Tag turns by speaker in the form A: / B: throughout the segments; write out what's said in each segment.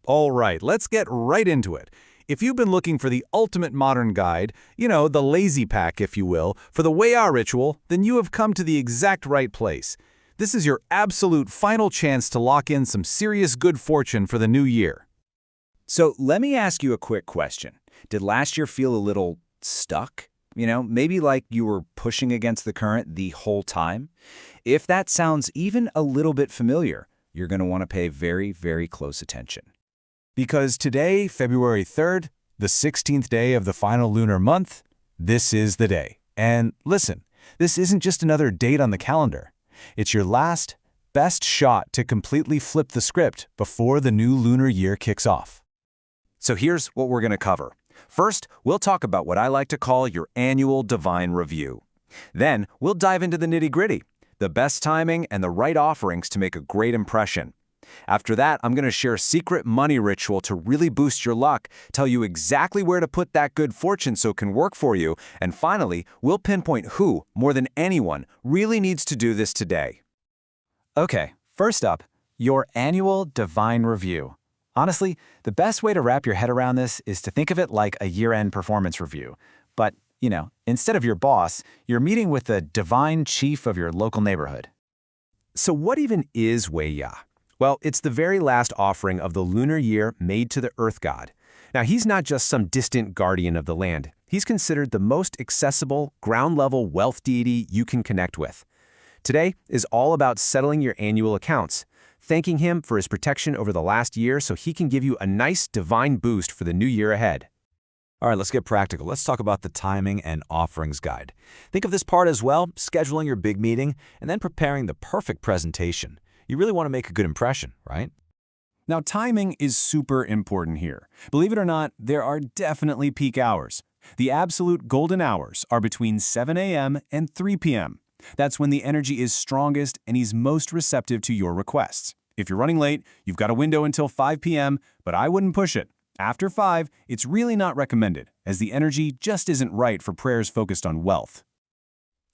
A: All right, let's get right into it. If you've been looking for the ultimate modern guide, the lazy pack, if you will, for the Weya ritual, then you have come to the exact right place. This is your absolute final chance to lock in some serious good fortune for the new year.
B: So let me ask you a quick question. Did last year feel a little stuck? Maybe like you were pushing against the current the whole time? If that sounds even a little bit familiar, you're going to want to pay very, very close attention.
C: Because today, February 3rd, the 16th day of the final lunar month, this is the day. And listen, this isn't just another date on the calendar. It's your last, best shot to completely flip the script before the new lunar year kicks off.
B: So here's what we're going to cover. First, we'll talk about what I like to call your annual divine review. Then, we'll dive into the nitty-gritty, the best timing and the right offerings to make a great impression. After that, I'm going to share a secret money ritual to really boost your luck, tell you exactly where to put that good fortune so it can work for you, and finally, we'll pinpoint who, more than anyone, really needs to do this today.
C: Okay, first up, your annual divine review. Honestly, the best way to wrap your head around this is to think of it like a year-end performance review. But, instead of your boss, you're meeting with the divine chief of your local neighborhood.
D: So what even is Weya? Well, it's the very last offering of the lunar year made to the Earth God. Now, he's not just some distant guardian of the land. He's considered the most accessible, ground-level wealth deity you can connect with. Today is all about settling your annual accounts, thanking him for his protection over the last year so he can give you a nice divine boost for the new year ahead.
E: All right, let's get practical. Let's talk about the timing and offerings guide. Think of this part as well, scheduling your big meeting and then preparing the perfect presentation. You really want to make a good impression, right?
C: Now, timing is super important here. Believe it or not, there are definitely peak hours. The absolute golden hours are between 7 a.m. and 3 p.m. That's when the energy is strongest and he's most receptive to your requests. If you're running late, you've got a window until 5 p.m., but I wouldn't push it. After 5, it's really not recommended, as the energy just isn't right for prayers focused on wealth.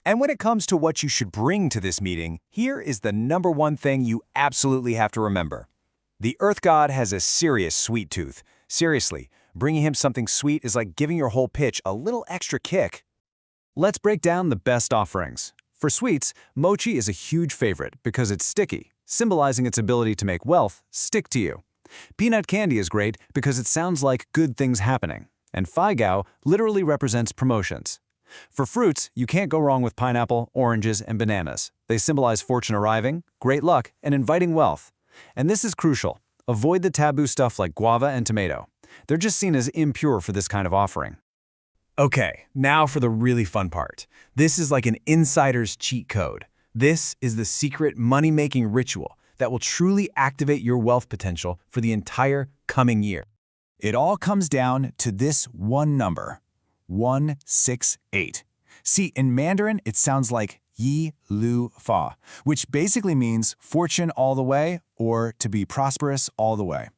F: And when it comes to what you should bring to this meeting, here is the #1 thing you absolutely have to remember. The Earth God has a serious sweet tooth. Seriously, bringing him something sweet is like giving your whole pitch a little extra kick.
A: Let's break down the best offerings. For sweets, mochi is a huge favorite because it's sticky, symbolizing its ability to make wealth stick to you. Peanut candy is great because it sounds like good things happening. And faigao literally represents promotions. For fruits, you can't go wrong with pineapple, oranges, and bananas. They symbolize fortune arriving, great luck, and inviting wealth. And this is crucial. Avoid the taboo stuff like guava and tomato. They're just seen as impure for this kind of offering.
C: Okay, now for the really fun part. This is like an insider's cheat code. This is the secret money-making ritual that will truly activate your wealth potential for the entire coming year. It all comes down to this one number. 168. See, in Mandarin, it sounds like Yi Lu Fa, which basically means fortune all the way or to be prosperous all the way.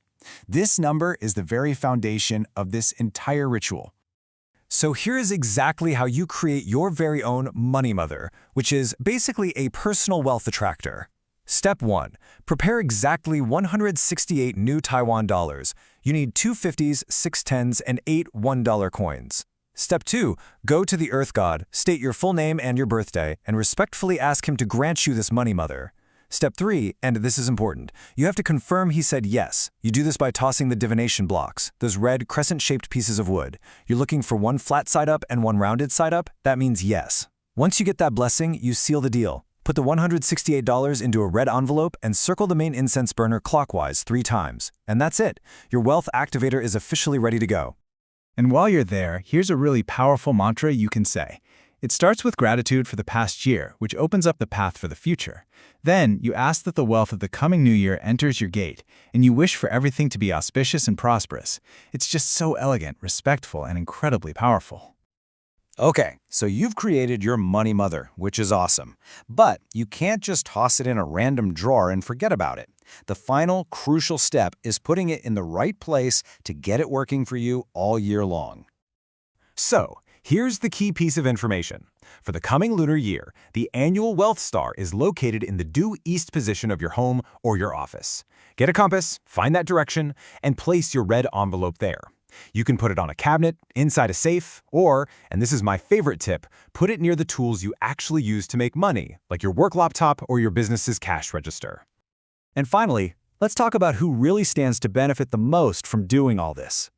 C: This number is the very foundation of this entire ritual.
F: So here is exactly how you create your very own Money Mother, which is basically a personal wealth attractor. Step 1. Prepare exactly 168 new Taiwan dollars. You need 2 50s, 6 10s, and 8 $1 coins. Step 2. Go to the Earth God, state your full name and your birthday, and respectfully ask him to grant you this Money Mother. Step 3, and this is important, you have to confirm he said yes. You do this by tossing the divination blocks, those red crescent-shaped pieces of wood. You're looking for one flat side up and one rounded side up? That means yes. Once you get that blessing, you seal the deal. Put the $168 into a red envelope and circle the main incense burner clockwise 3 times. And that's it. Your wealth activator is officially ready to go.
C: And while you're there, here's a really powerful mantra you can say. It starts with gratitude for the past year, which opens up the path for the future. Then, you ask that the wealth of the coming new year enters your gate, and you wish for everything to be auspicious and prosperous. It's just so elegant, respectful, and incredibly powerful.
B: Okay, so you've created your Money Mother, which is awesome. But you can't just toss it in a random drawer and forget about it. The final, crucial step is putting it in the right place to get it working for you all year long.
F: So, here's the key piece of information.
C: For the coming lunar year, the annual wealth star is located in the due east position of your home or your office. Get a compass, find that direction, and place your red envelope there. You can put it on a cabinet, inside a safe, or, and this is my favorite tip, put it near the tools you actually use to make money, like your work laptop or your business's cash register.
A: And finally, let's talk about who really stands to benefit the most from doing all this.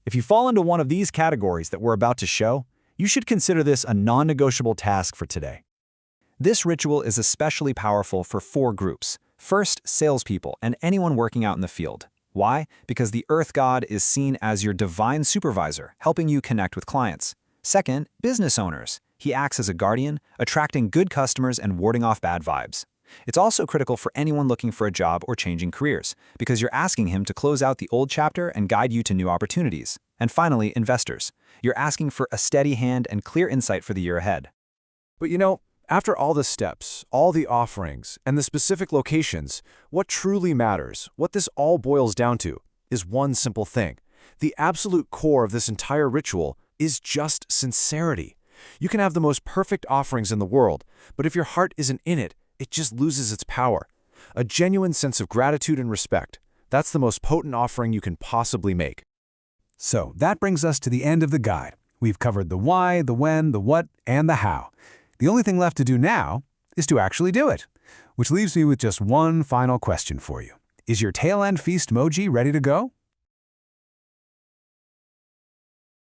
A: If you fall into one of these categories that we're about to show, you should consider this a non-negotiable task for today. This ritual is especially powerful for 4 groups. First, salespeople and anyone working out in the field. Why? Because the Earth God is seen as your divine supervisor, helping you connect with clients. Second, business owners. He acts as a guardian, attracting good customers and warding off bad vibes. It's also critical for anyone looking for a job or changing careers, because you're asking him to close out the old chapter and guide you to new opportunities. And finally, investors. You're asking for a steady hand and clear insight for the year ahead.
D: But after all the steps, all the offerings, and the specific locations, what truly matters, what this all boils down to, is one simple thing. The absolute core of this entire ritual is just sincerity. You can have the most perfect offerings in the world, but if your heart isn't in it, it just loses its power. A genuine sense of gratitude and respect, that's the most potent offering you can possibly make.
C: So that brings us to the end of the guide. We've covered the why, the when, the what, and the how. The only thing left to do now is to actually do it, which leaves me with just one final question for you. Is your tail end feast moji ready to go?